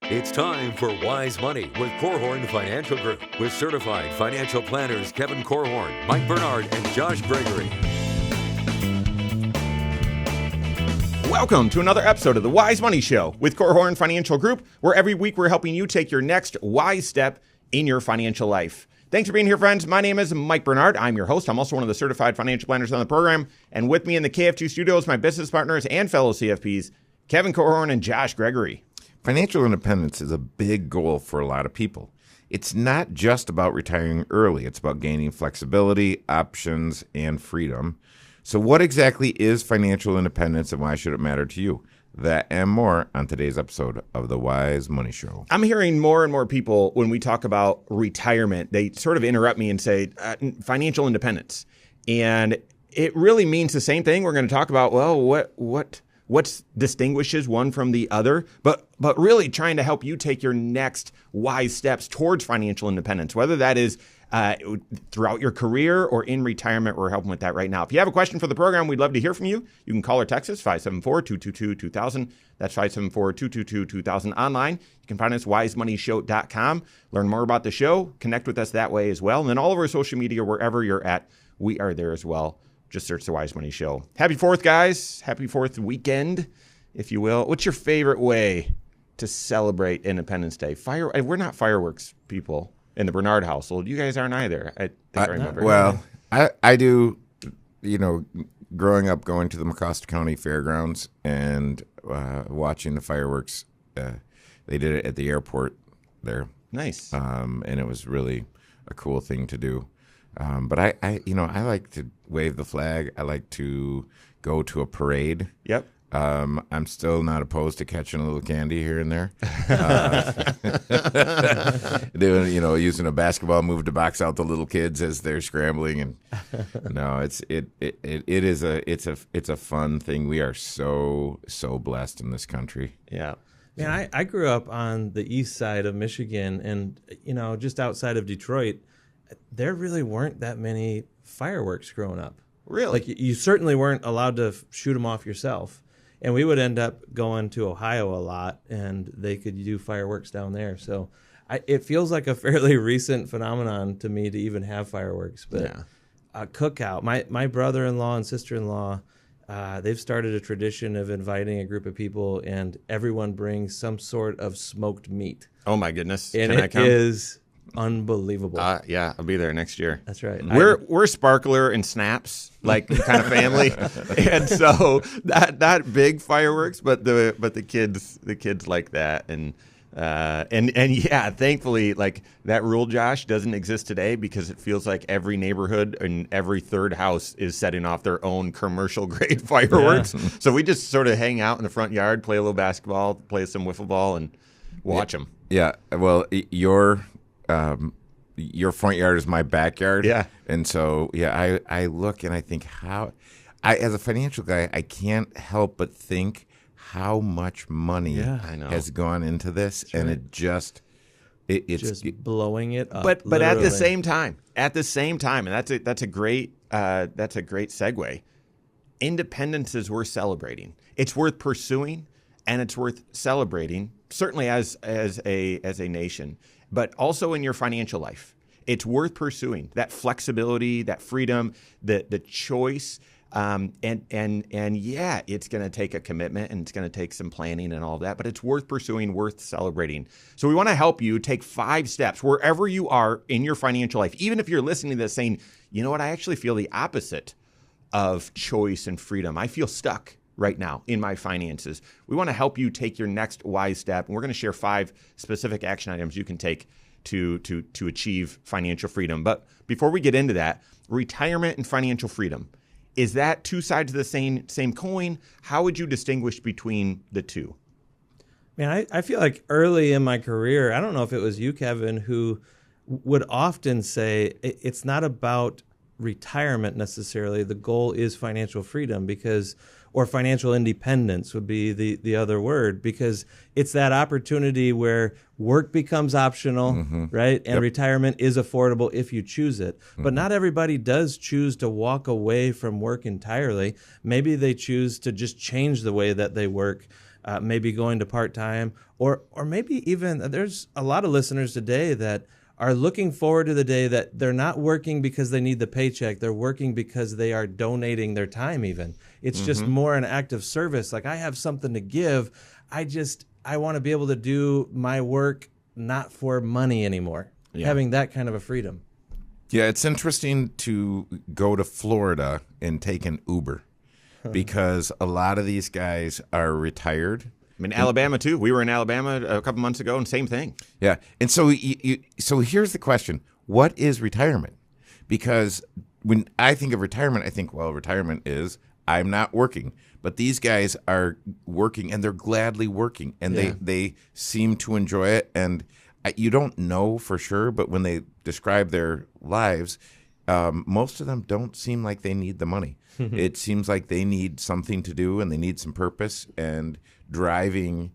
It's time for Wise Money with Korhorn Financial Group with certified financial planners Kevin Korhorn, Mike Bernard, and Josh Gregory. Welcome to another episode of the Wise Money Show with Korhorn Financial Group, where every week we're helping you take your next wise step in your financial life. Thanks for being here, friends. My name is Mike Bernard. I'm your host. I'm also one of the certified financial planners on the program. And with me in the KF2 studios, my business partners and fellow CFPs, Kevin Korhorn and Josh Gregory. Financial independence is a big goal for a lot of people. It's not just about retiring early. It's about gaining flexibility, options, and freedom. So what exactly is financial independence and why should it matter to you? That and more on today's episode of the Wise Money Show. I'm hearing more and more people when we talk about retirement, they sort of interrupt me and say financial independence. And it really means the same thing. We're going to talk about, well, what distinguishes one from the other, but really trying to help you take your next wise steps towards financial independence, whether that is throughout your career or in retirement. We're helping with that right now. If you have a question for the program, we'd love to hear from you. You can call or text us, 574-222-2000. That's 574-222-2000. Online, you can find us wisemoneyshow.com. Learn more about the show, connect with us that way as well. And then all of our social media, wherever you're at, we are there as well. Just search the Wise Money Show. Happy 4th, guys. Happy 4th weekend, if you will. What's your favorite way to celebrate Independence Day? We're not fireworks people in the Bernard household. You guys aren't either. I think I remember. Well, I do, growing up going to the Mecosta County Fairgrounds and watching the fireworks. They did it at the airport there. Nice. And it was really a cool thing to do. But I like to wave the flag. I like to go to a parade. Yep. I'm still not opposed to catching a little candy here and there. Doing, using a basketball move to box out the little kids as they're scrambling. And no, it's a fun thing. We are so blessed in this country. Yeah. Man, I grew up on the east side of Michigan, and just outside of Detroit. There really weren't that many fireworks growing up. Really? Like you certainly weren't allowed to shoot them off yourself. And we would end up going to Ohio a lot, and they could do fireworks down there. So it feels like a fairly recent phenomenon to me to even have fireworks. But yeah. A cookout. My brother-in-law and sister-in-law, they've started a tradition of inviting a group of people, and everyone brings some sort of smoked meat. Oh, my goodness. And Can I come? It is unbelievable. Yeah, I'll be there next year. That's right. We're sparkler and snaps kind of family, and so not big fireworks, but the kids like that, and yeah, thankfully that rule, Josh, doesn't exist today because it feels like every neighborhood and every third house is setting off their own commercial grade fireworks. Yeah. So we just sort of hang out in the front yard, play a little basketball, play some wiffle ball, and watch them. Yeah. Well, your front yard is my backyard. Yeah. And so, I look and I think as a financial guy, I can't help but think how much money has gone into this. Sure. And it's just blowing it up. But at the same time, and that's a great segue. Independence is worth celebrating. It's worth pursuing, and it's worth celebrating, certainly as a nation, but also in your financial life. It's worth pursuing that flexibility, that freedom, the choice, and yeah, it's going to take a commitment and it's going to take some planning and all of that, but it's worth pursuing, worth celebrating. So we want to help you take 5 steps wherever you are in your financial life, even if you're listening to this saying, you know what, I actually feel the opposite of choice and freedom. I feel stuck right now in my finances. We want to help you take your next wise step, and we're going to share 5 specific action items you can take to achieve financial freedom. But before we get into that, retirement and financial freedom, is that 2 sides of the same coin? How would you distinguish between the two? Man, I feel like early in my career, I don't know if it was you, Kevin, who would often say it's not about retirement necessarily. The goal is financial freedom or financial independence would be the other word, because it's that opportunity where work becomes optional, right? And retirement is affordable if you choose it. But not everybody does choose to walk away from work entirely. Maybe they choose to just change the way that they work. maybe going to part-time, or maybe even there's a lot of listeners today that are looking forward to the day that they're not working because they need the paycheck. They're working because they are donating their time even. It's just more an act of service. Like, I have something to give. I want to be able to do my work not for money anymore. Yeah. Having that kind of a freedom. Yeah, it's interesting to go to Florida and take an Uber because a lot of these guys are retired. I mean, Alabama, too. We were in Alabama a couple months ago, and same thing. Yeah. And so so here's the question. What is retirement? Because when I think of retirement, I think, well, retirement is I'm not working. But these guys are working, and they're gladly working, and they seem to enjoy it. And you don't know for sure, but when they describe their lives, most of them don't seem like they need the money. It seems like they need something to do, and they need some purpose, and driving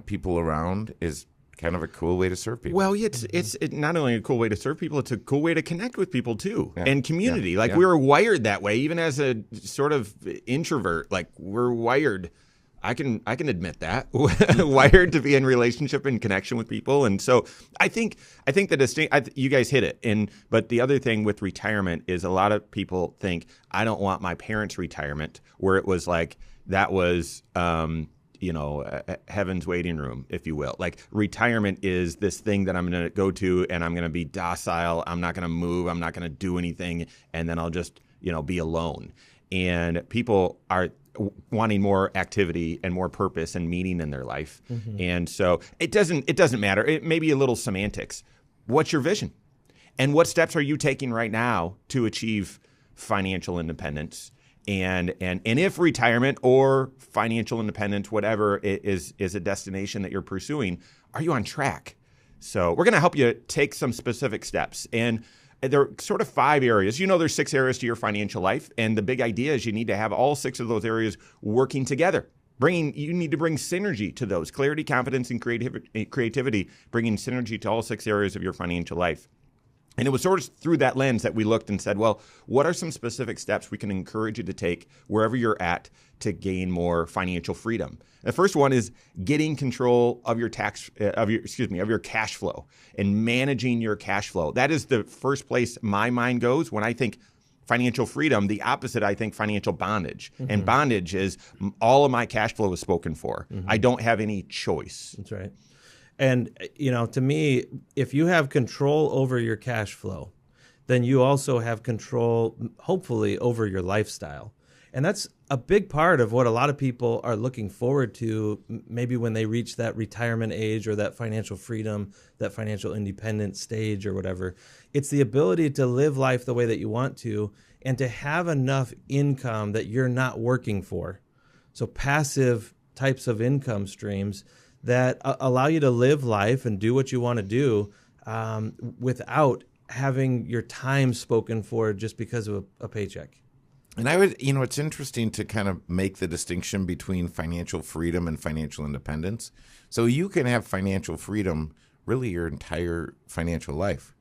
people around is kind of a cool way to serve people. Well, it's not only a cool way to serve people, it's a cool way to connect with people too, and community. Like, we were wired that way, even as a sort of introvert. Like, we're wired. I can admit that wired to be in relationship and connection with people, and so I think you guys hit it. But the other thing with retirement is a lot of people think, I don't want my parents' retirement, where it was like that was heaven's waiting room, if you will. Like, retirement is this thing that I'm going to go to, and I'm going to be docile. I'm not going to move. I'm not going to do anything, and then I'll just be alone. And people are wanting more activity and more purpose and meaning in their life. And so it doesn't matter. It may be a little semantics. What's your vision? And what steps are you taking right now to achieve financial independence? And if retirement or financial independence, whatever is a destination that you're pursuing, are you on track? So we're going to help you take some specific steps. And there are sort of 5 areas. There's 6 areas to your financial life. And the big idea is you need to have all 6 of those areas working together. You need to bring synergy to those. Clarity, confidence, and creativity, bringing synergy to all 6 areas of your financial life. And it was sort of through that lens that we looked and said, well, what are some specific steps we can encourage you to take wherever you're at to gain more financial freedom? The first one is getting control of your cash flow and managing your cash flow. That is the first place my mind goes when I think financial freedom. The opposite, I think, financial bondage. And bondage is all of my cash flow is spoken for. I don't have any choice. That's right. And, to me, if you have control over your cash flow, then you also have control, hopefully, over your lifestyle. And that's a big part of what a lot of people are looking forward to, maybe when they reach that retirement age or that financial freedom, that financial independence stage or whatever. It's the ability to live life the way that you want to, and to have enough income that you're not working for. So passive types of income streams that allow you to live life and do what you want to do without having your time spoken for just because of a paycheck. And I would, it's interesting to kind of make the distinction between financial freedom and financial independence. So you can have financial freedom really your entire financial life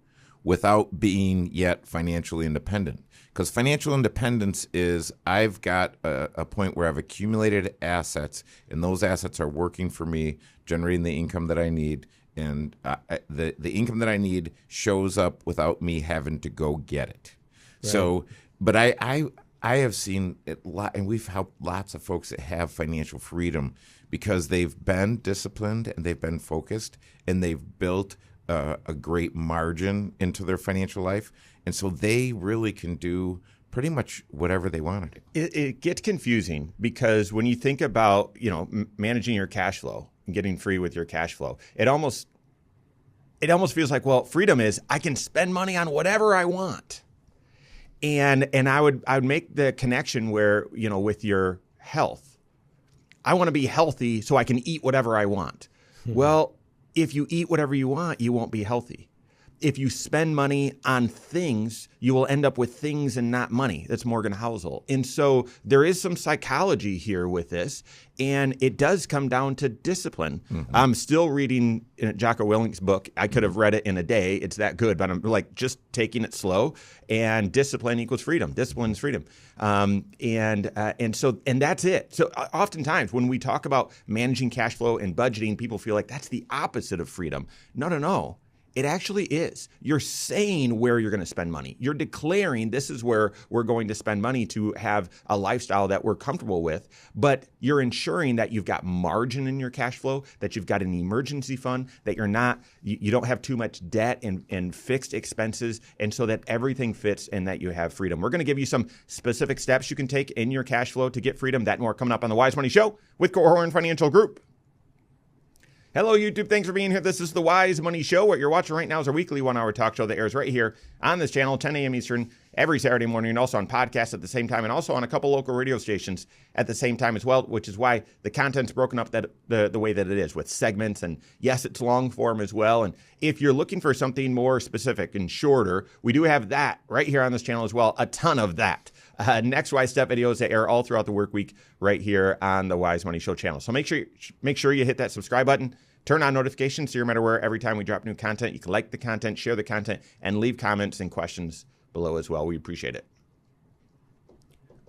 without being yet financially independent. Because financial independence is I've got a point where I've accumulated assets, and those assets are working for me, generating the income that I need, and the income that I need shows up without me having to go get it. Right. So, but I have seen it and we've helped lots of folks that have financial freedom because they've been disciplined and they've been focused and they've built a great margin into their financial life. And so they really can do pretty much whatever they want to do. It gets confusing because when you think about, managing your cash flow and getting free with your cash flow, it almost feels like, well, freedom is I can spend money on whatever I want. And I would make the connection where, with your health, I want to be healthy so I can eat whatever I want. Well, if you eat whatever you want, you won't be healthy. if you spend money on things, you will end up with things and not money. That's Morgan Housel. And so there is some psychology here with this, and it does come down to discipline. I'm still reading Jocko Willink's book. I could have read it in a day. It's that good, but I'm like just taking it slow. And discipline equals freedom. Discipline is freedom. And that's it. So oftentimes when we talk about managing cash flow and budgeting, people feel like that's the opposite of freedom. No. It actually is. You're saying where you're going to spend money. You're declaring this is where we're going to spend money to have a lifestyle that we're comfortable with, but you're ensuring that you've got margin in your cash flow, that you've got an emergency fund, that you don't have too much debt and fixed expenses, and so that everything fits and that you have freedom. We're going to give you some specific steps you can take in your cash flow to get freedom. That and more coming up on the Wise Money Show with Korhorn Financial Group. Hello, YouTube. Thanks for being here. This is the Wise Money Show. What you're watching right now is our weekly 1-hour talk show that airs right here on this channel, 10 a.m. Eastern, every Saturday morning, and also on podcasts at the same time, and also on a couple local radio stations at the same time as well, which is why the content's broken up the way that it is, with segments, and yes, it's long form as well. And if you're looking for something more specific and shorter, we do have that right here on this channel as well, a ton of that. Next Wise Step videos that air all throughout the work week right here on the Wise Money Show channel. So make sure you hit that subscribe button, turn on notifications so you're aware every time we drop new content. You can like the content, share the content, and leave comments and questions below as well. We appreciate it.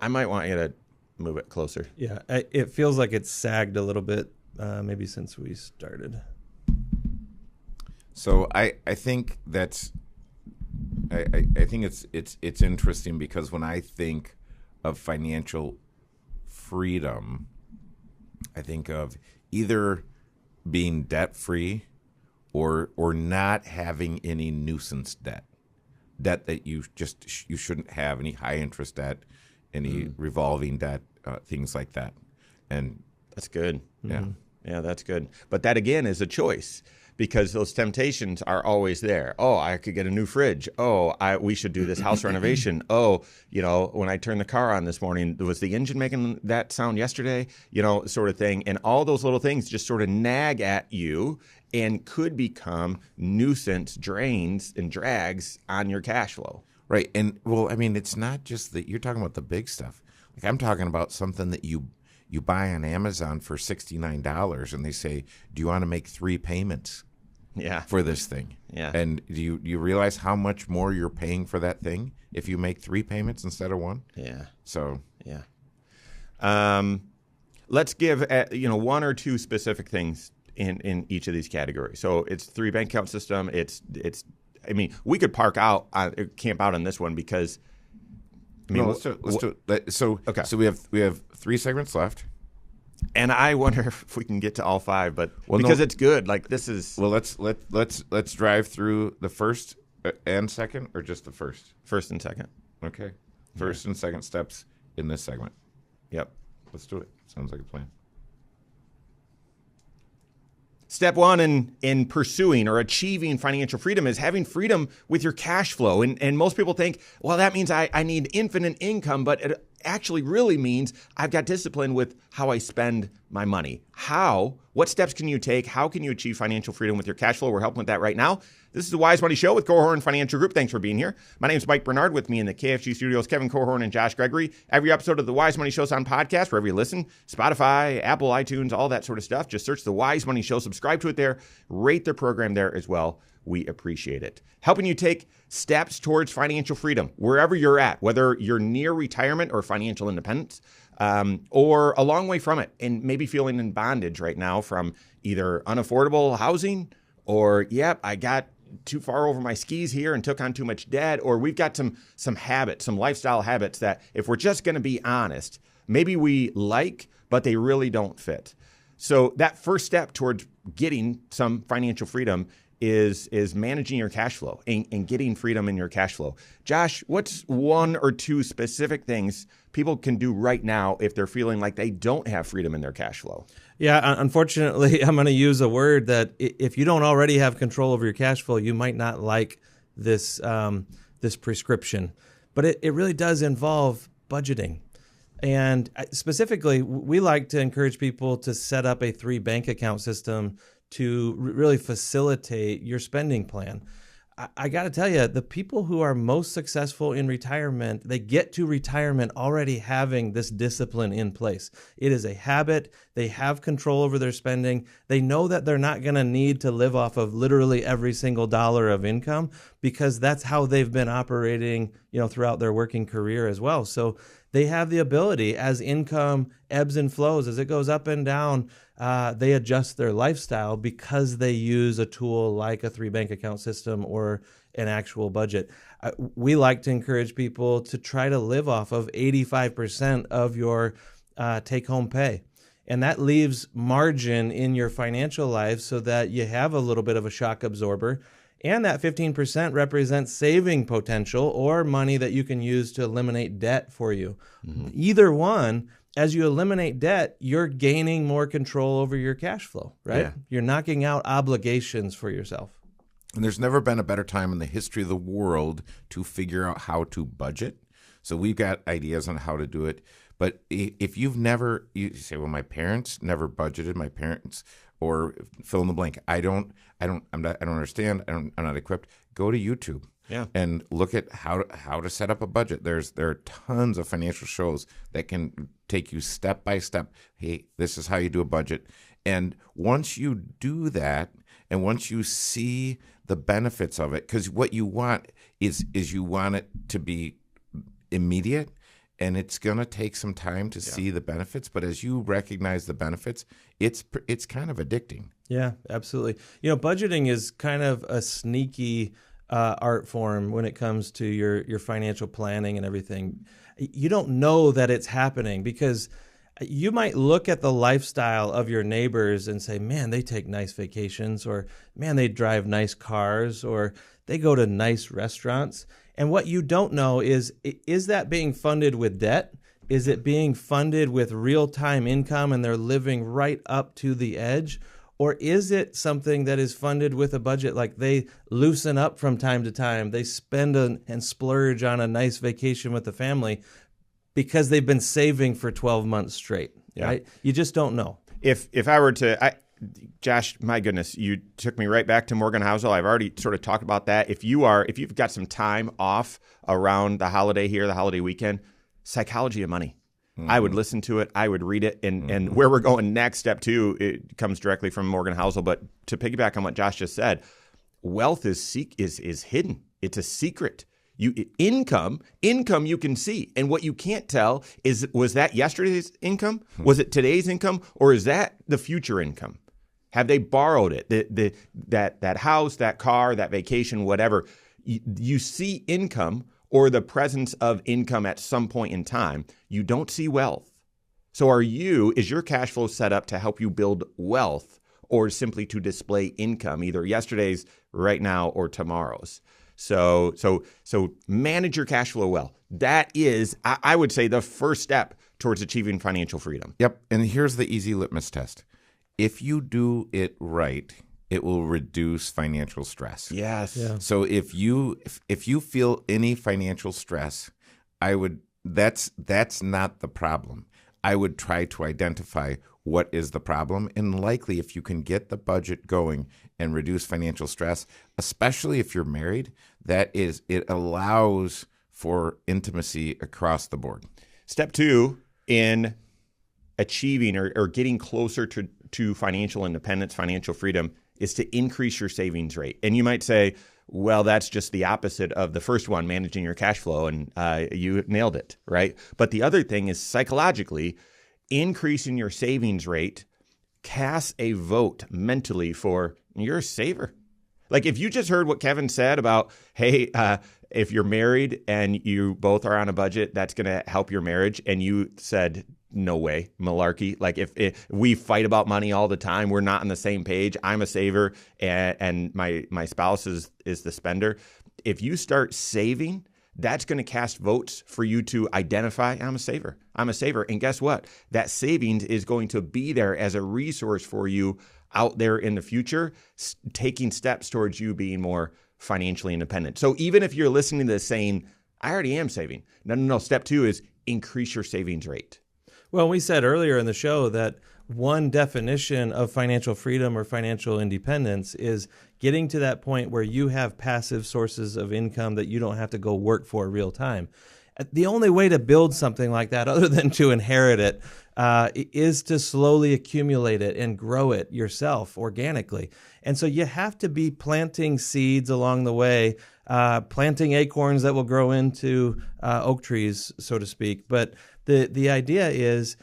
I might want you to move it closer. Yeah, it feels like it's sagged a little bit, maybe since we started. So I think that's I think it's interesting because when I think of financial freedom, I think of either being debt free or not having any nuisance debt that you shouldn't have, any high interest debt, any revolving debt, things like that. And that's good. Yeah. Yeah, that's good. But that again is a choice, because those temptations are always there. Oh, I could get a new fridge. Oh, we should do this house renovation. Oh, when I turned the car on this morning, was the engine making that sound yesterday? Sort of thing. And all those little things just sort of nag at you and could become nuisance drains and drags on your cash flow. Right. And well, I mean, it's not just that you're talking about the big stuff. Like I'm talking about something that you buy on Amazon for $69 and they say, do you want to make 3 payments? Yeah. For this thing. Yeah. And do you realize how much more you're paying for that thing if you make 3 payments instead of 1? Yeah. So yeah. Let's give 1 or 2 specific things in each of these categories. So it's 3 bank account system. I mean, we could camp out on this one because let's do it. So okay. So we have 3 segments left. And I wonder if we can get to all 5, but because it's good. Like this is let's drive through the first and second, or just the first. First and second. Okay. First and second steps in this segment. Yep. Let's do it. Sounds like a plan. Step 1 in pursuing or achieving financial freedom is having freedom with your cash flow. And most people think, well, that means I need infinite income, but it actually really means I've got discipline with how I spend my money. How? What steps can you take? How can you achieve financial freedom with your cash flow? We're helping with that right now. This is the Wise Money Show with Korhorn Financial Group. Thanks for being here. My name is Mike Bernard. With me in the KFG studios, Kevin Korhorn and Josh Gregory. Every episode of the Wise Money Show is on podcast, wherever you listen, Spotify, Apple, iTunes, all that sort of stuff. Just search the Wise Money Show, subscribe to it there, rate the program there as well. We appreciate it. Helping you take steps towards financial freedom, wherever you're at, whether you're near retirement or financial independence, or a long way from it, and maybe feeling in bondage right now from either unaffordable housing or, I got too far over my skis here and took on too much debt, or we've got some habits, some lifestyle habits that, if we're just going to be honest, maybe we like, but they really don't fit. So that first step towards getting some financial freedom is managing your cash flow and getting freedom in your cash flow. Josh, what's 1 or 2 specific things people can do right now if they're feeling like they don't have freedom in their cash flow? Yeah, unfortunately, I'm going to use a word that if you don't already have control over your cash flow, you might not like this prescription. But it really does involve budgeting. And specifically, we like to encourage people to set up a 3 bank account system to really facilitate your spending plan. I got to tell you, the people who are most successful in retirement, they get to retirement already having this discipline in place. It is a habit. They have control over their spending. They know that they're not going to need to live off of literally every single dollar of income because that's how they've been operating, throughout their working career as well. So they have the ability, as income ebbs and flows, as it goes up and down, they adjust their lifestyle because they use a tool like a 3-bank account system or an actual budget. We like to encourage people to try to live off of 85% of your take-home pay. And that leaves margin in your financial life so that you have a little bit of a shock absorber. And that 15% represents saving potential or money that you can use to eliminate debt for you. Mm-hmm. Either one, as you eliminate debt, you're gaining more control over your cash flow, right? Yeah. You're knocking out obligations for yourself. And there's never been a better time in the history of the world to figure out how to budget. So we've got ideas on how to do it. But if you say, well, my parents never budgeted, my parents, or fill in the blank. I don't understand. I'm not equipped. Go to YouTube. Yeah. And look at how to set up a budget. There are tons of financial shows that can take you step by step. Hey, this is how you do a budget. And once you do that, and once you see the benefits of it, because what you want is you want it to be immediate, and it's going to take some time to see the benefits. But as you recognize the benefits, it's kind of addicting. Yeah, absolutely. Budgeting is kind of a sneaky art form when it comes to your financial planning and everything. You don't know that it's happening because you might look at the lifestyle of your neighbors and say, man, they take nice vacations, or man, they drive nice cars, or they go to nice restaurants. And what you don't know is that being funded with debt? Is it being funded with real-time income and they're living right up to the edge? Or is it something that is funded with a budget, like they loosen up from time to time, they spend and splurge on a nice vacation with the family because they've been saving for 12 months straight, right? You just don't know. If I were to, Josh, my goodness, you took me right back to Morgan Housel. I've already sort of talked about that. If you've got some time off around the holiday here, the holiday weekend, Psychology of Money. Mm-hmm. I would listen to it. I would read it. And where we're going next, step 2, it comes directly from Morgan Housel. But to piggyback on what Josh just said, wealth is hidden. It's a secret. Income you can see. And what you can't tell is, was that yesterday's income? Was it today's income? Or is that the future income? Have they borrowed it? That house, that car, that vacation, whatever. You see income or the presence of income at some point in time. You don't see wealth. So is your cash flow set up to help you build wealth, or simply to display income, either yesterday's, right now, or tomorrow's? So manage your cash flow well. That is, I would say, the first step towards achieving financial freedom. Yep. And here's the easy litmus test. If you do it right, it will reduce financial stress. Yes. Yeah. So if you feel any financial stress, that's not the problem. I would try to identify what is the problem, and likely if you can get the budget going and reduce financial stress, especially if you're married, it allows for intimacy across the board. Step 2 in achieving or getting closer to financial independence, financial freedom, is to increase your savings rate. And you might say, well, that's just the opposite of the first one, managing your cash flow, and you nailed it, right? But the other thing is, psychologically, increasing your savings rate casts a vote mentally for, you're a saver. Like if you just heard what Kevin said about, hey, if you're married and you both are on a budget, that's going to help your marriage, and you said, no way, malarkey. Like if we fight about money all the time, we're not on the same page. I'm a saver and my spouse is the spender. If you start saving, that's going to cast votes for you to identify, I'm a saver. I'm a saver. And guess what? That savings is going to be there as a resource for you out there in the future, taking steps towards you being more financially independent. So even if you're listening to this saying, I already am saving. No. Step 2 is increase your savings rate. Well, we said earlier in the show that one definition of financial freedom or financial independence is getting to that point where you have passive sources of income that you don't have to go work for real time. The only way to build something like that, other than to inherit it, is to slowly accumulate it and grow it yourself organically. And so you have to be planting seeds along the way, planting acorns that will grow into oak trees, so to speak. But the idea is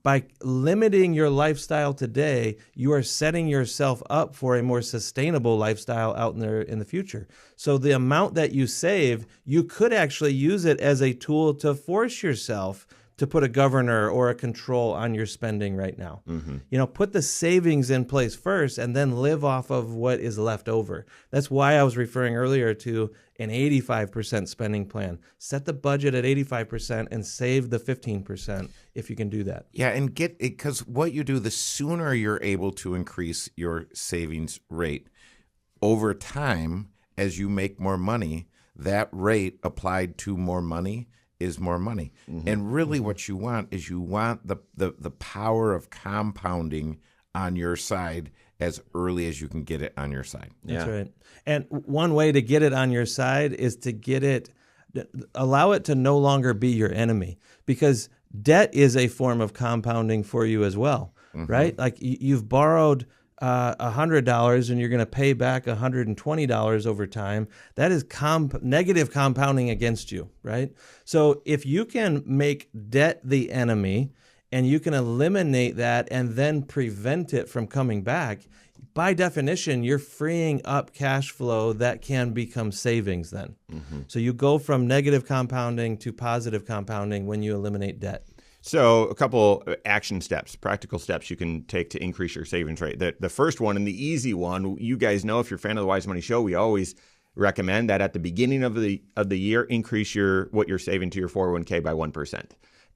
by limiting your lifestyle today, you are setting yourself up for a more sustainable lifestyle out in the future. So the amount that you save, you could actually use it as a tool to force yourself to put a governor or a control on your spending right now. Mm-hmm. Put the savings in place first and then live off of what is left over. That's why I was referring earlier to an 85% spending plan. Set the budget at 85% and save the 15% if you can do that. Yeah, and get it, because what you do, the sooner you're able to increase your savings rate over time as you make more money, that rate applied to more money is more money. Mm-hmm. And really what you want is the power of compounding on your side as early as you can get it on your side. That's right. And one way to get it on your side is to allow it to no longer be your enemy, because debt is a form of compounding for you as well, mm-hmm. right? Like you've borrowed $100 and you're going to pay back $120 over time. That is negative compounding against you, right? So if you can make debt the enemy and you can eliminate that and then prevent it from coming back, by definition, you're freeing up cash flow that can become savings then. Mm-hmm. So you go from negative compounding to positive compounding when you eliminate debt. So a couple action steps, practical steps you can take to increase your savings rate. The first one, and the easy one, you guys know, if you're a fan of the Wise Money Show, we always recommend that at the beginning of the year, increase what you're saving to your 401k by 1%.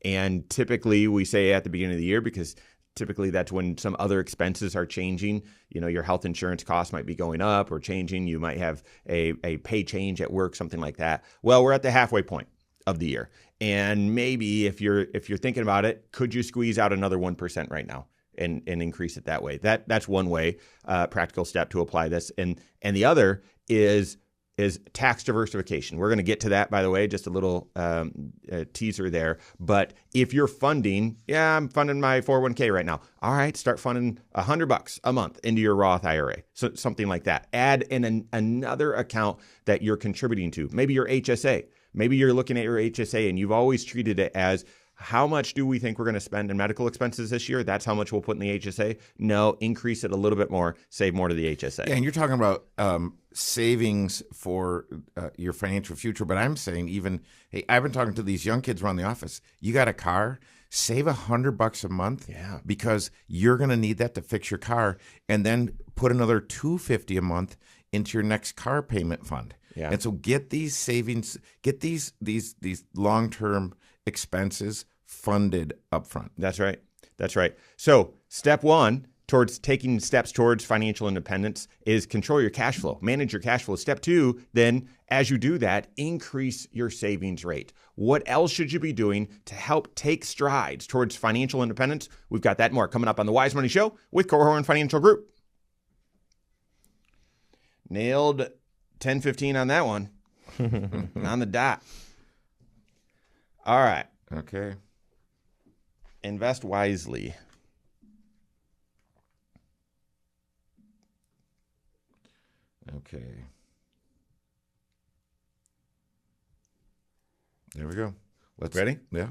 And typically we say at the beginning of the year because typically that's when some other expenses are changing. Your health insurance costs might be going up or changing. You might have a pay change at work, something like that. Well, we're at the halfway point of the year. And maybe if you're thinking about it, could you squeeze out another 1% right now and increase it that way? That's one way, practical step to apply this. And the other is tax diversification. We're going to get to that, by the way, just a little teaser there. But if you're I'm funding my 401k right now. All right, start funding $100 a month into your Roth IRA, so something like that. Add in another account that you're contributing to, maybe your HSA. Maybe you're looking at your HSA and you've always treated it as, how much do we think we're going to spend in medical expenses this year? That's how much we'll put in the HSA. No, increase it a little bit more, save more to the HSA. Yeah, and you're talking about savings for your financial future, but I'm saying hey, I've been talking to these young kids around the office. You got a car, save $100 a month, because you're going to need that to fix your car, and then put another $250 a month into your next car payment fund. Yeah. And so get these savings, get these long-term expenses funded upfront. That's right. So step one towards taking steps towards financial independence is control your cash flow, manage your cash flow. Step two, then as you do that, increase your savings rate. What else should you be doing to help take strides towards financial independence? We've got that and more coming up on the Wise Money Show with Korhorn Financial Group. Nailed 10:15 on that one. On the dot. All right. Okay. Invest wisely. Okay. There we go. Ready? Yeah.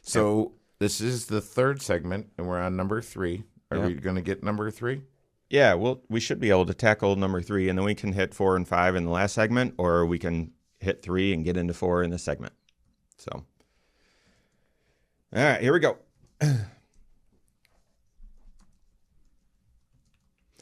So this is the third segment, and we're on number 3. Are we going to get number 3? Yeah, we should be able to tackle number 3, and then we can hit 4 and 5 in the last segment, or we can hit 3 and get into 4 in this segment. So, all right, here we go.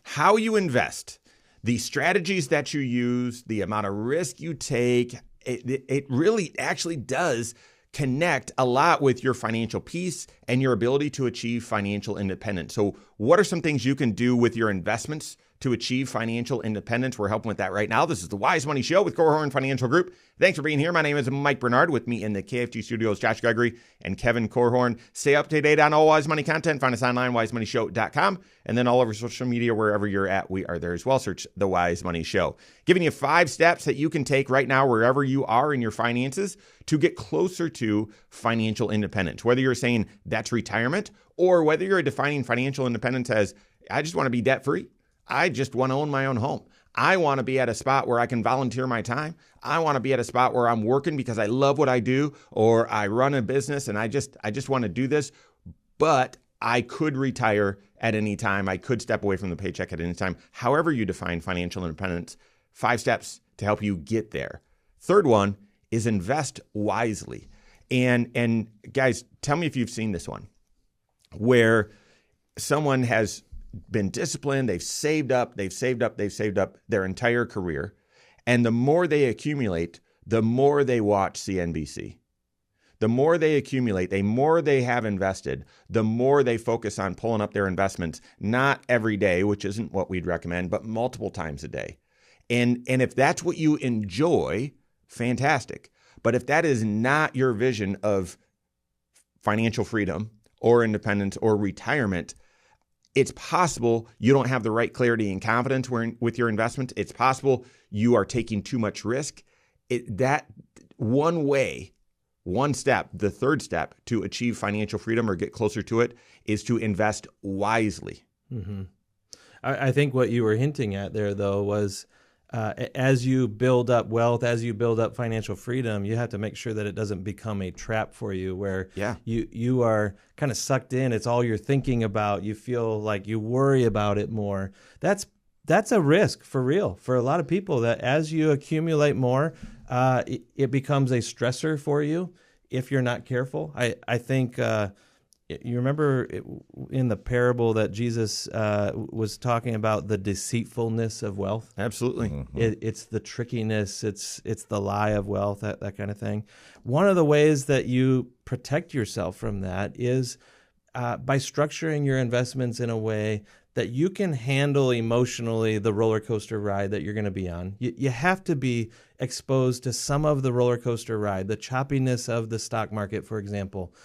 How you invest, the strategies that you use, the amount of risk you take, it really actually does connect a lot with your financial peace and your ability to achieve financial independence. So what are some things you can do with your investments to achieve financial independence? We're helping with that right now. This is the Wise Money Show with Korhorn Financial Group. Thanks for being here. My name is Mike Bernard. With me in the KFG studios, Josh Gregory and Kevin Korhorn. Stay up to date on all Wise Money content. Find us online, wisemoneyshow.com, and then all over social media, wherever you're at, we are there as well. Search the Wise Money Show. Giving you 5 steps that you can take right now, wherever you are in your finances, to get closer to financial independence. Whether you're saying that's retirement, or whether you're defining financial independence as, I just want to be debt-free. I just want to own my own home. I want to be at a spot where I can volunteer my time. I want to be at a spot where I'm working because I love what I do, or I run a business and I just want to do this, but I could retire at any time. I could step away from the paycheck at any time. However you define financial independence, 5 steps to help you get there. Third one is invest wisely. And guys, tell me if you've seen this one, where someone has been disciplined, they've saved up their entire career. And the more they accumulate, the more they watch CNBC. The more they accumulate, the more they have invested, the more they focus on pulling up their investments, not every day, which isn't what we'd recommend, but multiple times a day. And if that's what you enjoy, fantastic. But if that is not your vision of financial freedom or independence or retirement, it's possible you don't have the right clarity and confidence with your investment. It's possible you are taking too much risk. That one step, the third step to achieve financial freedom or get closer to it is to invest wisely. Mm-hmm. I think what you were hinting at there, though, was as you build up wealth, as you build up financial freedom, you have to make sure that it doesn't become a trap for you where you are kind of sucked in. It's all you're thinking about. You feel like you worry about it more. That's a risk for real for a lot of people, that as you accumulate more, it becomes a stressor for you if you're not careful. I think you remember in the parable that Jesus was talking about the deceitfulness of wealth? Absolutely. Mm-hmm. It's the trickiness, it's the lie of wealth, that kind of thing. One of the ways that you protect yourself from that is by structuring your investments in a way that you can handle emotionally the roller coaster ride that you're going to be on. You have to be exposed to some of the roller coaster ride, the choppiness of the stock market, for example.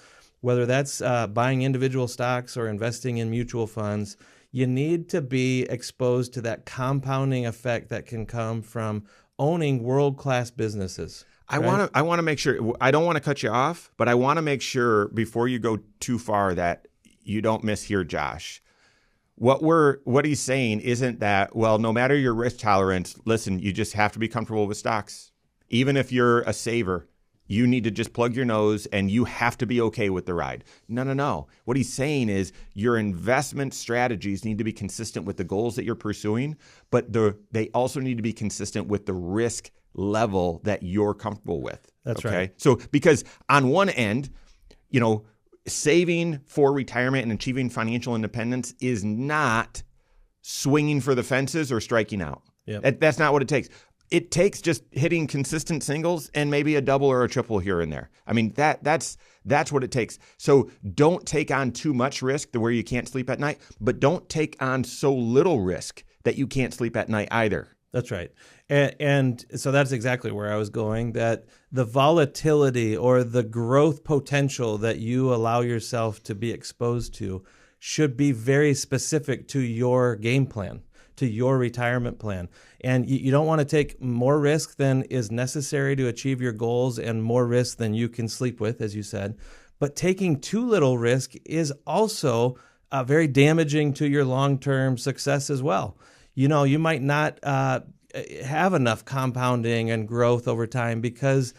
Whether that's buying individual stocks or investing in mutual funds, you need to be exposed to that compounding effect that can come from owning world-class businesses. I want to make sure, I don't want to cut you off, but I want to make sure before you go too far that you don't mishear Josh. What he's saying isn't that, well, no matter your risk tolerance, listen, you just have to be comfortable with stocks. Even if you're a saver, you need to just plug your nose and you have to be okay with the ride. No. What he's saying is your investment strategies need to be consistent with the goals that you're pursuing, but they also need to be consistent with the risk level that you're comfortable with. That's right. So because on one end, saving for retirement and achieving financial independence is not swinging for the fences or striking out. Yep. That's not what it takes. It takes just hitting consistent singles and maybe a double or a triple here and there. I mean, that's what it takes. So don't take on too much risk to where you can't sleep at night, but don't take on so little risk that you can't sleep at night either. That's right. And so that's exactly where I was going, that the volatility or the growth potential that you allow yourself to be exposed to should be very specific to your game plan, to your retirement plan. And you don't want to take more risk than is necessary to achieve your goals and more risk than you can sleep with, as you said. But taking too little risk is also very damaging to your long-term success as well. You might not have enough compounding and growth over time because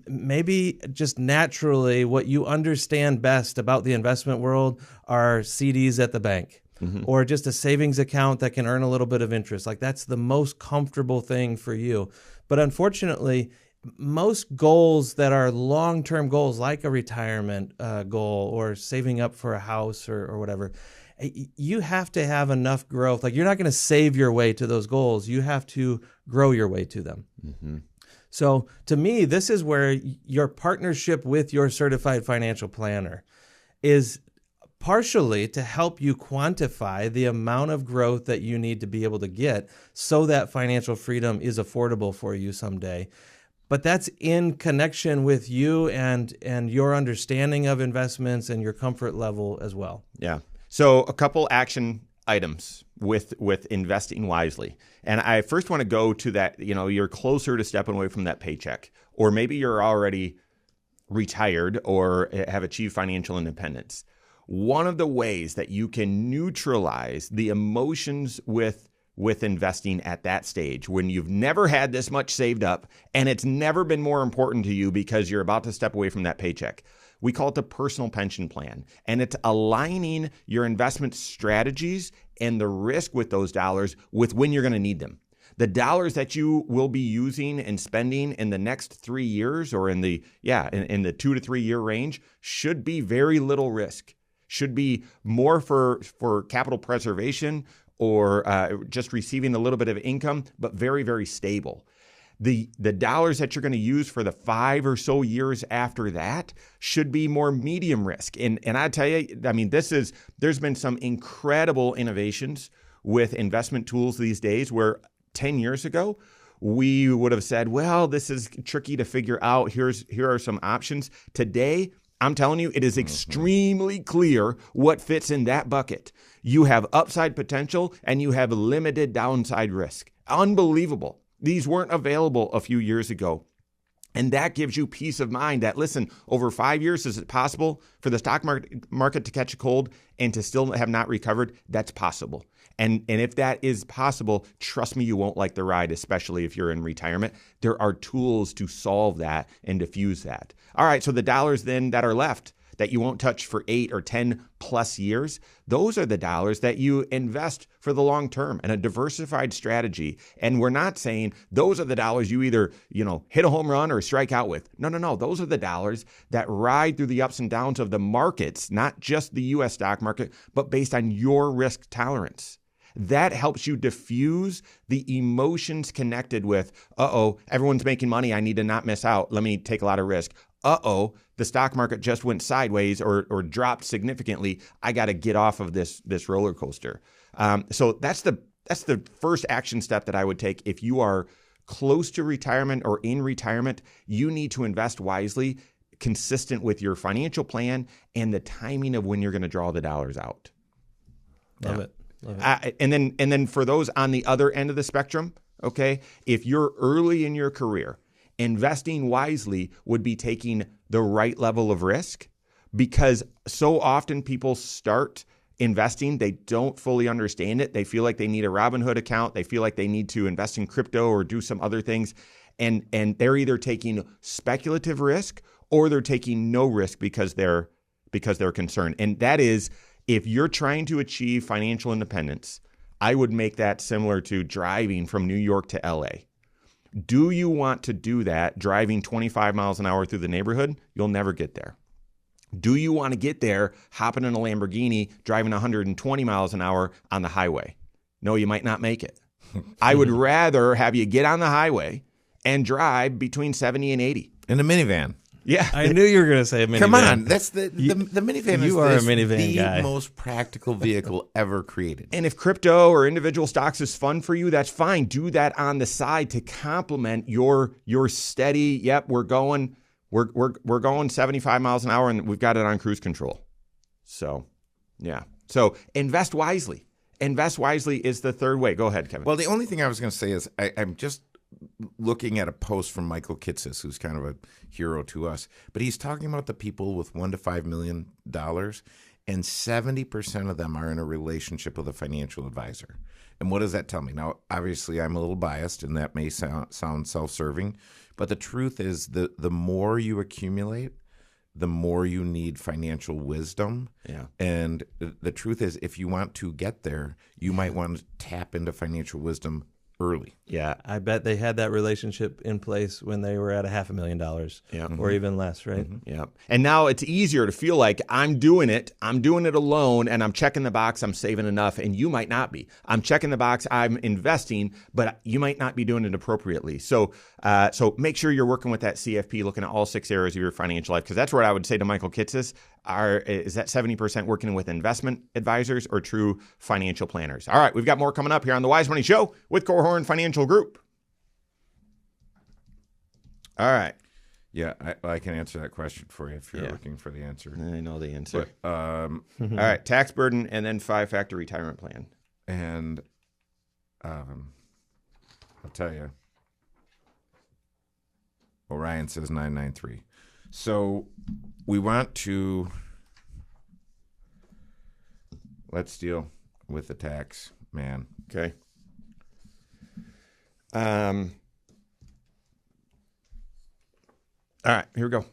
maybe just naturally what you understand best about the investment world are CDs at the bank. Mm-hmm. Or just a savings account that can earn a little bit of interest. Like that's the most comfortable thing for you. But unfortunately, most goals that are long-term goals, like a retirement goal or saving up for a house or whatever, you have to have enough growth. Like you're not going to save your way to those goals. You have to grow your way to them. Mm-hmm. So to me, this is where your partnership with your certified financial planner is partially to help you quantify the amount of growth that you need to be able to get so that financial freedom is affordable for you someday. But that's in connection with you and your understanding of investments and your comfort level as well. Yeah. So a couple action items with investing wisely. And I first want to go to that, you're closer to stepping away from that paycheck, or maybe you're already retired or have achieved financial independence. One of the ways that you can neutralize the emotions with investing at that stage, when you've never had this much saved up and it's never been more important to you because you're about to step away from that paycheck. We call it the personal pension plan, and it's aligning your investment strategies and the risk with those dollars with when you're going to need them. The dollars that you will be using and spending in the next 3 years, or in the 2 to 3 year range, should be very little risk. Should be more for capital preservation or just receiving a little bit of income, but very, very stable. The dollars that you're going to use for the 5 or so years after that should be more medium risk. And I tell you, I mean, there's been some incredible innovations with investment tools these days where 10 years ago, we would have said, well, this is tricky to figure out. Here are some options. Today, I'm telling you, it is extremely clear what fits in that bucket. You have upside potential and you have limited downside risk. Unbelievable. These weren't available a few years ago. And that gives you peace of mind that, listen, over 5 years, is it possible for the stock market to catch a cold and to still have not recovered? That's possible. And if that is possible, trust me, you won't like the ride, especially if you're in retirement. There are tools to solve that and diffuse that. All right, so the dollars then that are left that you won't touch for 8 or 10 plus years, those are the dollars that you invest for the long term in a diversified strategy. And we're not saying those are the dollars you either, hit a home run or strike out with. No. Those are the dollars that ride through the ups and downs of the markets, not just the U.S. stock market, but based on your risk tolerance. That helps you diffuse the emotions connected with, everyone's making money. I need to not miss out. Let me take a lot of risk. The stock market just went sideways or dropped significantly. I got to get off of this roller coaster. So that's the first action step that I would take. If you are close to retirement or in retirement, you need to invest wisely, consistent with your financial plan and the timing of when you're going to draw the dollars out. Love it. And then for those on the other end of the spectrum, okay, if you're early in your career, investing wisely would be taking the right level of risk, because so often people start investing, they don't fully understand it. They feel like they need a Robinhood account. They feel like they need to invest in crypto or do some other things. And they're either taking speculative risk or they're taking no risk because they're concerned. And that is, if you're trying to achieve financial independence, I would make that similar to driving from New York to LA. Do you want to do that driving 25 miles an hour through the neighborhood? You'll never get there. Do you want to get there hopping in a Lamborghini, driving 120 miles an hour on the highway? No, you might not make it. I would rather have you get on the highway and drive between 70 and 80. In a minivan. Yeah. I knew you were going to say a minivan. Come on, that's the minivan you are a minivan guy. The most practical vehicle ever created. And if crypto or individual stocks is fun for you, that's fine. Do that on the side to complement your steady. Yep, we're going 75 miles an hour and we've got it on cruise control. So, yeah. So invest wisely. Invest wisely is the third way. Go ahead, Kevin. Well, the only thing I was going to say is I'm just looking at a post from Michael Kitces, who's kind of a hero to us, but he's talking about the people with $1 to $5 million, and 70% of them are in a relationship with a financial advisor. And what does that tell me? Now, obviously, I'm a little biased, and that may sound self-serving, but the truth is the more you accumulate, the more you need financial wisdom. Yeah. And the truth is, if you want to get there, you might want to tap into financial wisdom early. Yeah, I bet they had that relationship in place when they were at $500,000 or even less, right? Mm-hmm. Yeah. And now it's easier to feel like I'm doing it alone, and I'm checking the box, I'm saving enough, and you might not be. I'm checking the box, I'm investing, but you might not be doing it appropriately. So make sure you're working with that CFP, looking at all 6 areas of your financial life, because that's what I would say to Michael Kitces. Is that 70% working with investment advisors or true financial planners? All right, we've got more coming up here on the Wise Money Show with Korhorn Financial Group. All right. Yeah, I can answer that question for you if you're looking for the answer. I know the answer. But, all right, tax burden and then 5-factor retirement plan. And I'll tell you, Orion says 993. So we want to, let's deal with the tax man. Okay. All right, here we go.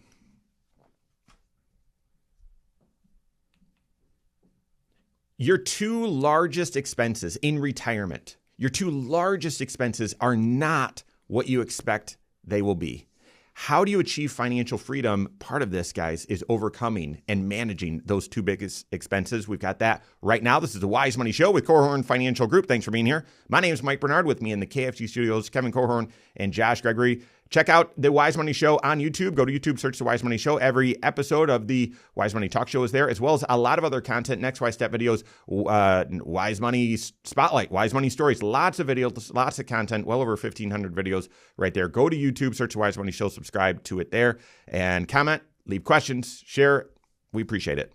Your two largest expenses in retirement, your two largest expenses are not what you expect they will be. How do you achieve financial freedom? Part of this, guys, is overcoming and managing those two biggest expenses. We've got that right now. This is the Wise Money Show with Korhorn Financial Group. Thanks for being here. My name is Mike Bernard. With me in the KFG studios, Kevin Korhorn and Josh Gregory. Check out the Wise Money Show on YouTube. Go to YouTube, search the Wise Money Show. Every episode of the Wise Money Talk Show is there, as well as a lot of other content, Next Wise Step videos, Wise Money Spotlight, Wise Money Stories, lots of videos, lots of content, well over 1,500 videos right there. Go to YouTube, search the Wise Money Show, subscribe to it there, and comment, leave questions, share. We appreciate it.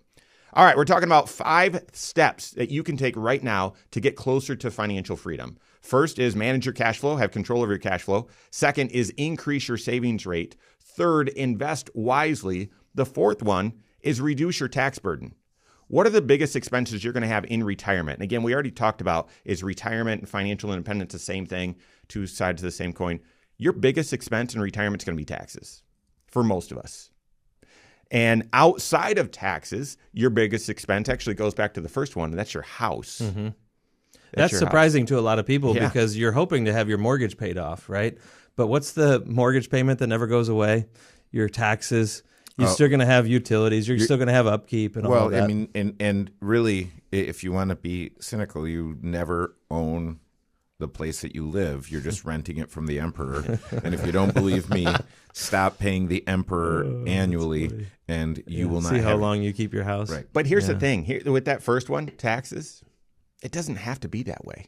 All right, we're talking about 5 steps that you can take right now to get closer to financial freedom. First is manage your cash flow, have control of your cash flow. Second is increase your savings rate. Third, invest wisely. The fourth one is reduce your tax burden. What are the biggest expenses you're going to have in retirement? And again, we already talked about, is retirement and financial independence the same thing, two sides of the same coin? Your biggest expense in retirement is going to be taxes for most of us. And outside of taxes, your biggest expense actually goes back to the first one, and that's your house. Mm-hmm. That's surprising to a lot of people because you're hoping to have your mortgage paid off, right? But what's the mortgage payment that never goes away? Your taxes. You're still going to have utilities. You're still going to have upkeep and all of that. Well, I mean, and really, if you want to be cynical, you never own the place that you live. You're just renting it from the emperor. And if you don't believe me, stop paying the emperor annually, and you will not see how long you keep your house. Right. But here's the thing. Here, with that first one, taxes, it doesn't have to be that way.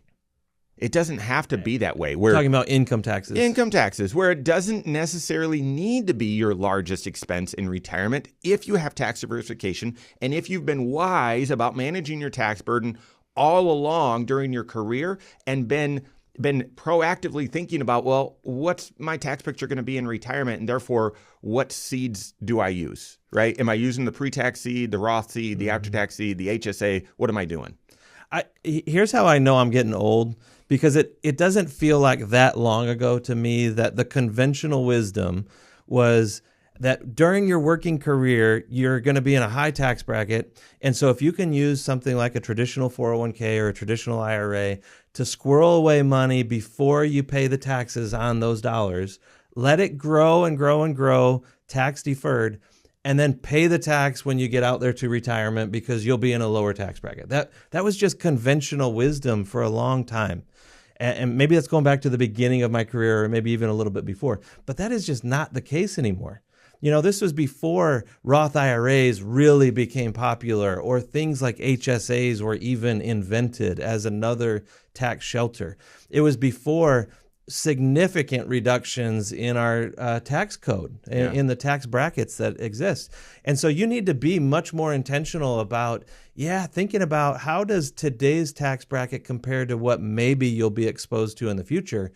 It doesn't have to be that way. We're talking about income taxes. Income taxes, where it doesn't necessarily need to be your largest expense in retirement if you have tax diversification and if you've been wise about managing your tax burden all along during your career and been proactively thinking about, well, what's my tax picture going to be in retirement, and therefore, what seeds do I use, right? Am I using the pre-tax seed, the Roth seed, the after-tax seed, the HSA? What am I doing? Here's how I know I'm getting old, because it doesn't feel like that long ago to me that the conventional wisdom was that during your working career, you're going to be in a high tax bracket. And so if you can use something like a traditional 401k or a traditional IRA to squirrel away money before you pay the taxes on those dollars, let it grow and grow and grow, tax deferred, and then pay the tax when you get out there to retirement because you'll be in a lower tax bracket. That was just conventional wisdom for a long time. And maybe that's going back to the beginning of my career or maybe even a little bit before. But that is just not the case anymore. You know, this was before Roth IRAs really became popular or things like HSAs were even invented as another tax shelter. It was before significant reductions in our tax code, in the tax brackets that exist. And so you need to be much more intentional about, thinking about how does today's tax bracket compare to what maybe you'll be exposed to in the future,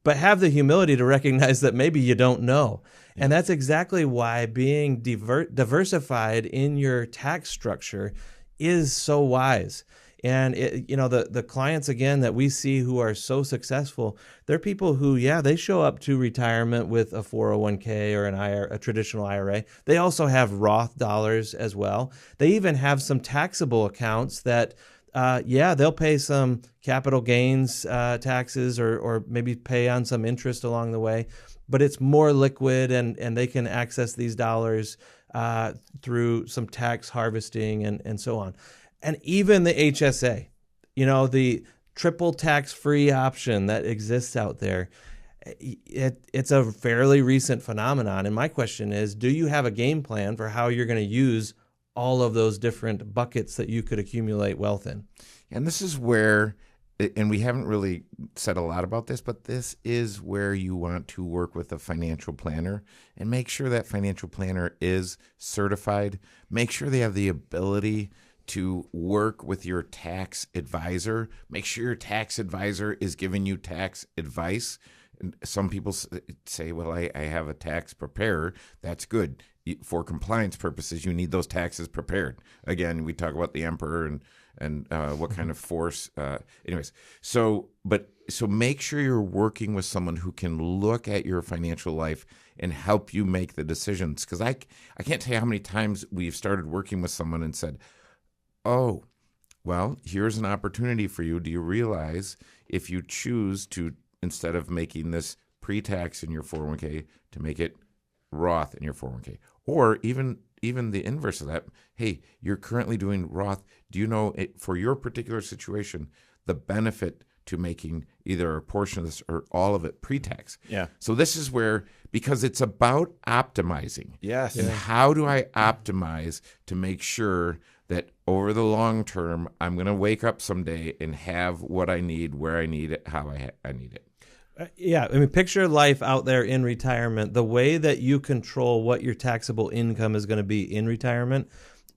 but have the humility to recognize that maybe you don't know. And that's exactly why being diversified in your tax structure is so wise. And the clients, again, that we see who are so successful, they're people who, they show up to retirement with a 401k or a traditional IRA. They also have Roth dollars as well. They even have some taxable accounts that, they'll pay some capital gains taxes or maybe pay on some interest along the way. But it's more liquid and they can access these dollars through some tax harvesting and so on. And even the HSA, the triple tax-free option that exists out there, it's a fairly recent phenomenon. And my question is, do you have a game plan for how you're going to use all of those different buckets that you could accumulate wealth in. And this is where, and we haven't really said a lot about this, but this is where you want to work with a financial planner and make sure that financial planner is certified. Make sure they have the ability to work with your tax advisor. Make sure your tax advisor is giving you tax advice. Some people say, well, I have a tax preparer. That's good. For compliance purposes, you need those taxes prepared. Again, we talk about the emperor and what kind of force. Anyways, so make sure you're working with someone who can look at your financial life and help you make the decisions. Because I can't tell you how many times we've started working with someone and said, oh, well, here's an opportunity for you. Do you realize if you choose to, instead of making this pre-tax in your 401k, to make it Roth in your 401k? Or even the inverse of that, hey, you're currently doing Roth. Do you know, for your particular situation, the benefit to making either a portion of this or all of it pre-tax? Yeah. So this is where, because it's about optimizing. Yes. And how do I optimize to make sure that over the long term, I'm going to wake up someday and have what I need, where I need it, how I need it? Yeah, I mean, picture life out there in retirement. The way that you control what your taxable income is going to be in retirement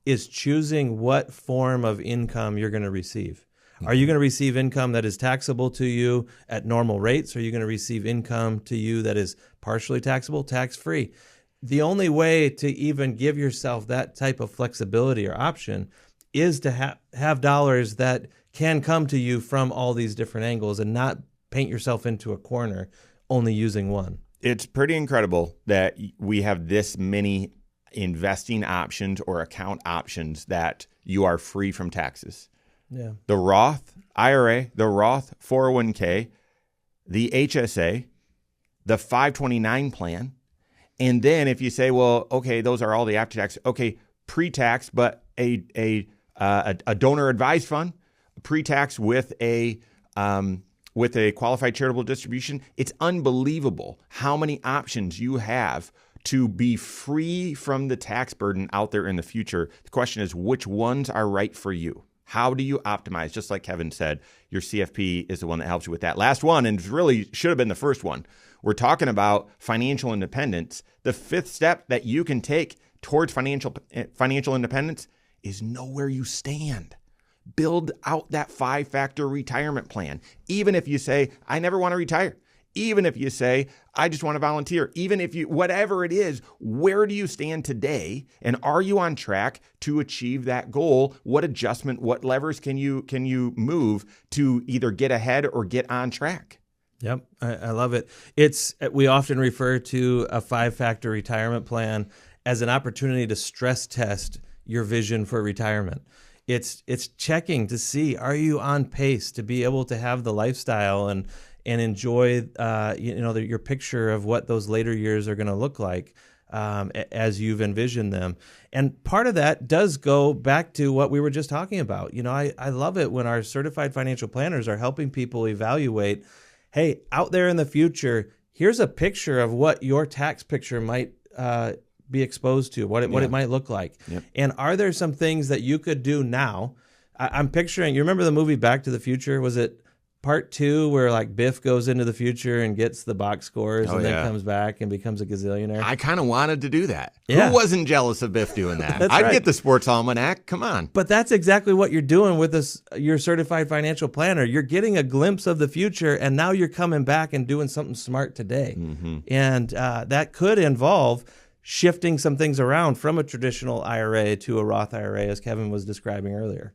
is choosing what form of income you're going to receive. Are you going to receive income that is taxable to you at normal rates? Or are you going to receive income to you that is partially taxable, tax-free? The only way to even give yourself that type of flexibility or option is to have dollars that can come to you from all these different angles and not paint yourself into a corner only using one. It's pretty incredible that we have this many investing options or account options that you are free from taxes. Yeah. The Roth IRA, the Roth 401k, the HSA, the 529 plan. And then if you say, well, okay, those are all the after tax, okay, pre-tax, but a donor advised fund, pre-tax with a qualified charitable distribution. It's unbelievable how many options you have to be free from the tax burden out there in the future. The question is, which ones are right for you? How do you optimize? Just like Kevin said, your CFP is the one that helps you with that. Last one, and really should have been the first one. We're talking about financial independence. The fifth step that you can take towards financial independence is know where you stand. Build out that 5-factor retirement plan. Even if you say, I never want to retire. Even if you say, I just want to volunteer. Even if you, whatever it is, where do you stand today? And are you on track to achieve that goal? What adjustment, what levers can you move to either get ahead or get on track? Yep, I love it. We often refer to a 5-factor retirement plan as an opportunity to stress test your vision for retirement. It's checking to see, are you on pace to be able to have the lifestyle and enjoy your picture of what those later years are going to look like as you've envisioned them. And part of that does go back to what we were just talking about. I love it when our certified financial planners are helping people evaluate, hey, out there in the future, here's a picture of what your tax picture might be exposed to, what it might look like. Yep. And are there some things that you could do now? I'm picturing, you remember the movie Back to the Future? Was it part 2 where like Biff goes into the future and gets the box scores and then comes back and becomes a gazillionaire? I kind of wanted to do that. Yeah. Who wasn't jealous of Biff doing that? That's I'd right. get the sports almanac. Come on. But that's exactly what you're doing with your certified financial planner. You're getting a glimpse of the future, and now you're coming back and doing something smart today. Mm-hmm. And that could involve shifting some things around from a traditional IRA to a Roth IRA, as Kevin was describing earlier.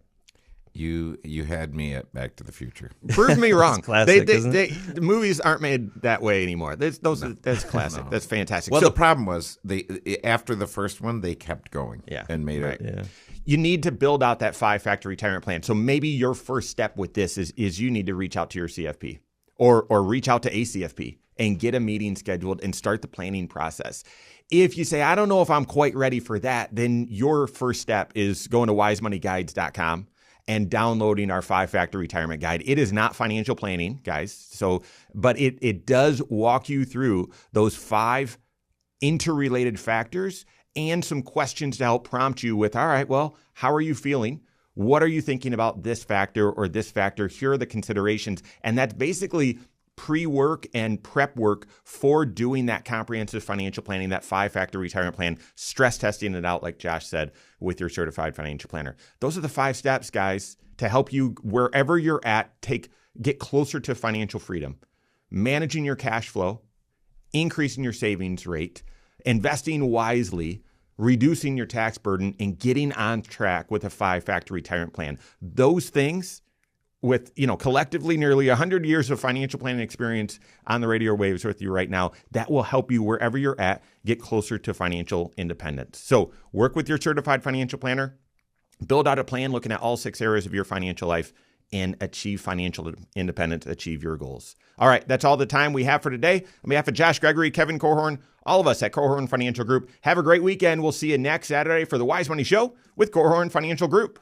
You had me at Back to the Future. Prove me wrong. Classic, isn't The movies aren't made that way anymore. That's classic. No. That's fantastic. Well, So- the problem was after the first one, they kept going and made right. it. Yeah. You need to build out that 5-factor retirement plan. So maybe your first step with this is you need to reach out to your CFP or reach out to a CFP and get a meeting scheduled and start the planning process. If you say, I don't know if I'm quite ready for that, then your first step is going to wisemoneyguides.com and downloading our 5-factor retirement guide. It is not financial planning, guys. But it does walk you through those 5 interrelated factors and some questions to help prompt you with, all right, well, how are you feeling? What are you thinking about this factor or this factor? Here are the considerations. And that's basically pre-work and prep work for doing that comprehensive financial planning, that 5-factor retirement plan, stress testing it out, like Josh said, with your certified financial planner. Those are the 5 steps, guys, to help you wherever you're at, get closer to financial freedom. Managing your cash flow, increasing your savings rate, investing wisely, reducing your tax burden, and getting on track with a 5-factor retirement plan. Those things, with collectively nearly 100 years of financial planning experience on the radio waves with you right now, that will help you wherever you're at get closer to financial independence. So work with your certified financial planner, build out a plan looking at all 6 areas of your financial life, and achieve financial independence, achieve your goals. All right, that's all the time we have for today. On behalf of Josh Gregory, Kevin Korhorn, all of us at Korhorn Financial Group, have a great weekend. We'll see you next Saturday for the Wise Money Show with Korhorn Financial Group.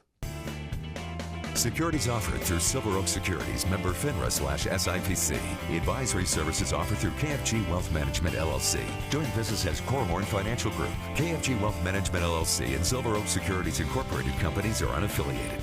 Securities offered through Silver Oak Securities, member FINRA/SIPC. Advisory services offered through KFG Wealth Management, LLC. Doing business as Korhorn Financial Group. KFG Wealth Management, LLC and Silver Oak Securities Incorporated companies are unaffiliated.